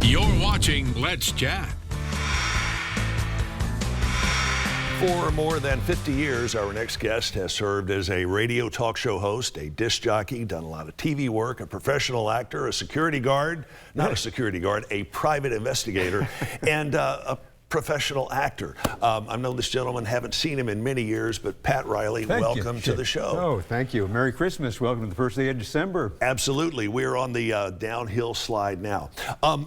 You're watching Let's Chat. For more than 50 years, our next guest has served as a radio talk show host, a disc jockey, done a lot of TV work, a professional actor, a security guard, not a security guard, a private investigator, and a professional actor. I've known this gentleman, haven't seen him in many years, but Pat Reilly, welcome to the show. Oh, thank you. Merry Christmas. Welcome to the first day of December. Absolutely. We're on the downhill slide now.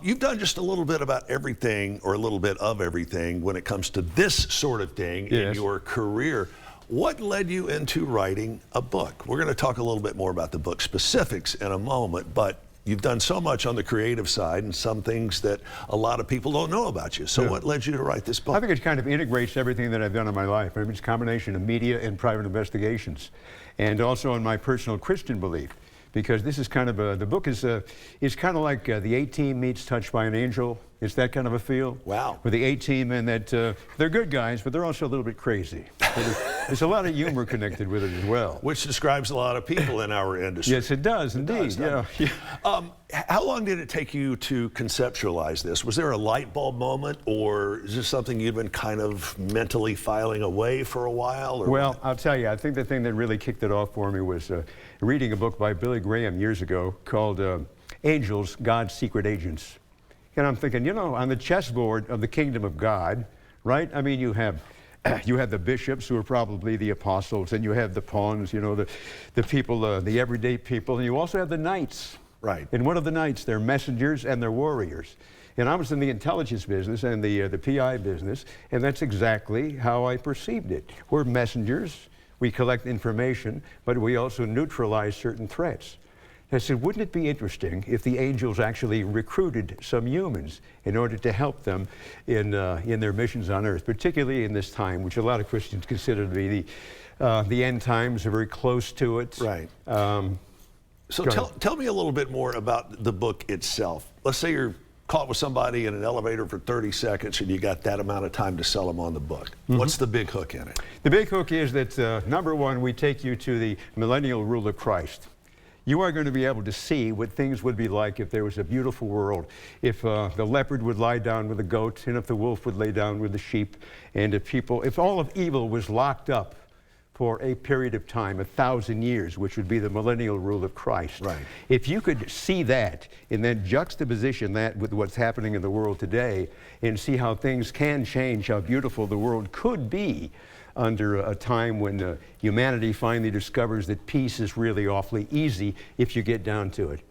You've done just a little bit about everything, or a little bit of everything, when it comes to this sort of thing in your career. What led you into writing a book? We're going to talk a little bit more about the book specifics in a moment, but you've done so much on the creative side and some things that a lot of people don't know about you. So what led you to write this book? I think it kind of integrates everything that I've done in my life. I mean, it's a combination of media and private investigations, and also in my personal Christian belief. Because this is kind of the book is kind of like the A-Team meets Touched by an Angel. It's that kind of a feel. Wow. With the A-Team, and that they're good guys, but they're also a little bit crazy. There's a lot of humor connected with it as well. Which describes a lot of people in our industry. Yes, it does, indeed. Yeah. How long did it take you to conceptualize this? Was there a light bulb moment, or is this something you've been kind of mentally filing away for a while? Or well, what? I'll tell you, I think the thing that really kicked it off for me was reading a book by Billy Graham years ago called Angels, God's Secret Agents. And I'm thinking, you know, on the chessboard of the kingdom of God, right? I mean, you have the bishops, who are probably the apostles, and you have the pawns, you know, the people, the everyday people, and you also have the knights. Right. And what are the knights? They're messengers and they're warriors. And I was in the intelligence business and the PI business, and that's exactly how I perceived it. We're messengers, we collect information, but we also neutralize certain threats. I said, wouldn't it be interesting if the angels actually recruited some humans in order to help them in their missions on Earth, particularly in this time, which a lot of Christians consider to be the end times, are very close to it. Right. So tell me a little bit more about the book itself. Let's say you're caught with somebody in an elevator for 30 seconds and you got that amount of time to sell them on the book. What's the big hook in it? The big hook is that, number one, we take you to the millennial rule of Christ. You are going to be able to see what things would be like if there was a beautiful world, if the leopard would lie down with the goat, and if the wolf would lay down with the sheep, and if all of evil was locked up for a period of time, 1,000 years, which would be the millennial rule of Christ. Right. If you could see that and then juxtaposition that with what's happening in the world today and see how things can change, how beautiful the world could be under a time when humanity finally discovers that peace is really awfully easy if you get down to it.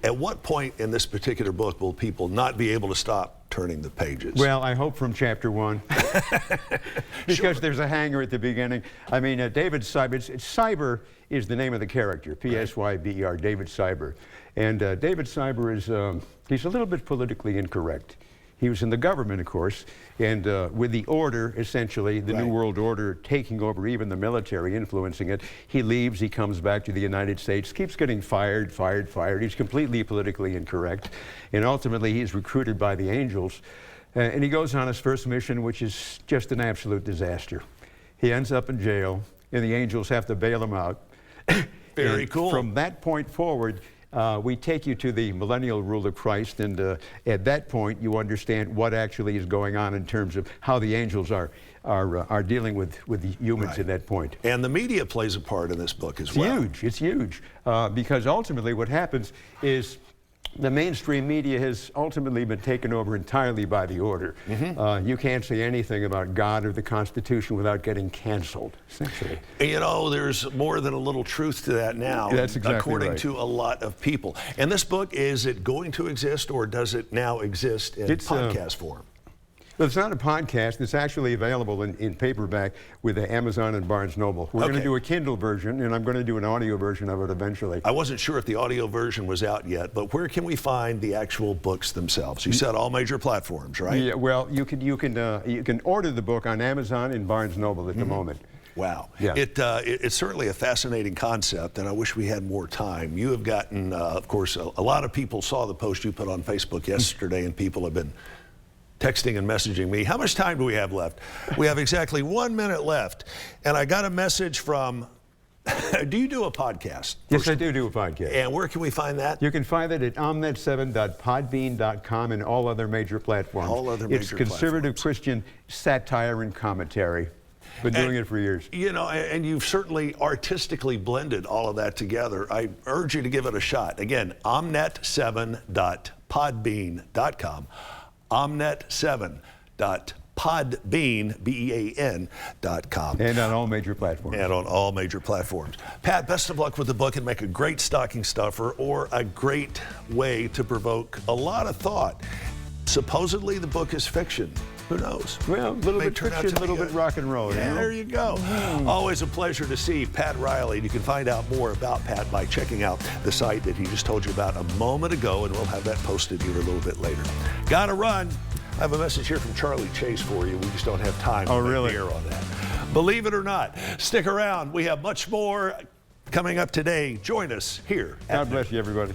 At what point in this particular book will people not be able to stop turning the pages? Well, I hope from chapter 1. Because there's a hanger at the beginning. I mean, David Cyber, Cyber is the name of the character, P-S-Y-B-E-R, David Cyber. And David Cyber is, he's a little bit politically incorrect. He was in the government, of course, and with the order, essentially, the New World Order taking over, even the military influencing it, he leaves, he comes back to the United States, keeps getting fired. He's completely politically incorrect, and ultimately he's recruited by the angels, and he goes on his first mission, which is just an absolute disaster. He ends up in jail, and the angels have to bail him out. Very cool. From that point forward, we take you to the millennial rule of Christ, and at that point you understand what actually is going on in terms of how the angels are dealing with the humans at that point. And the media plays a part in this book as well. It's huge, because ultimately what happens is the mainstream media has ultimately been taken over entirely by the order. You can't say anything about God or the Constitution without getting canceled, essentially. And you know, there's more than a little truth to that now, That's exactly according right. to a lot of people. And this book, is it going to exist, or does it now exist in podcast form? Well, it's not a podcast. It's actually available in paperback with Amazon and Barnes Noble. We're going to do a Kindle version, and I'm going to do an audio version of it eventually. I wasn't sure if the audio version was out yet, but where can we find the actual books themselves? You said all major platforms, right? Yeah. Well, you can order the book on Amazon and Barnes Noble at the moment. Wow. Yeah. It's certainly a fascinating concept, and I wish we had more time. You have gotten, of course, a lot of people saw the post you put on Facebook yesterday, and people have been texting and messaging me. How much time do we have left? We have exactly 1 minute left. And I got a message from Do you do a podcast? Yes, I do a podcast. And where can we find that? You can find it at omnet7.podbean.com and all other major platforms. All other major It's conservative platforms. Christian satire and commentary. Been doing it for years. You know, and you've certainly artistically blended all of that together. I urge you to give it a shot. Again, omnet7.podbean.com. omnet7.podbean.com. And on all major platforms. And on all major platforms. Pat, best of luck with the book, and make a great stocking stuffer or a great way to provoke a lot of thought. Supposedly the book is fiction. Who knows? Well, a little bit fiction, a little bit rock and roll. Yeah, you know? there you go. Always a pleasure to see Pat Reilly. You can find out more about Pat by checking out the site that he just told you about a moment ago, and we'll have that posted here a little bit later. Gotta run. I have a message here from Charlie Chase for you. We just don't have time to air on that. Believe it or not, stick around. We have much more coming up today. Join us here. God bless you, everybody.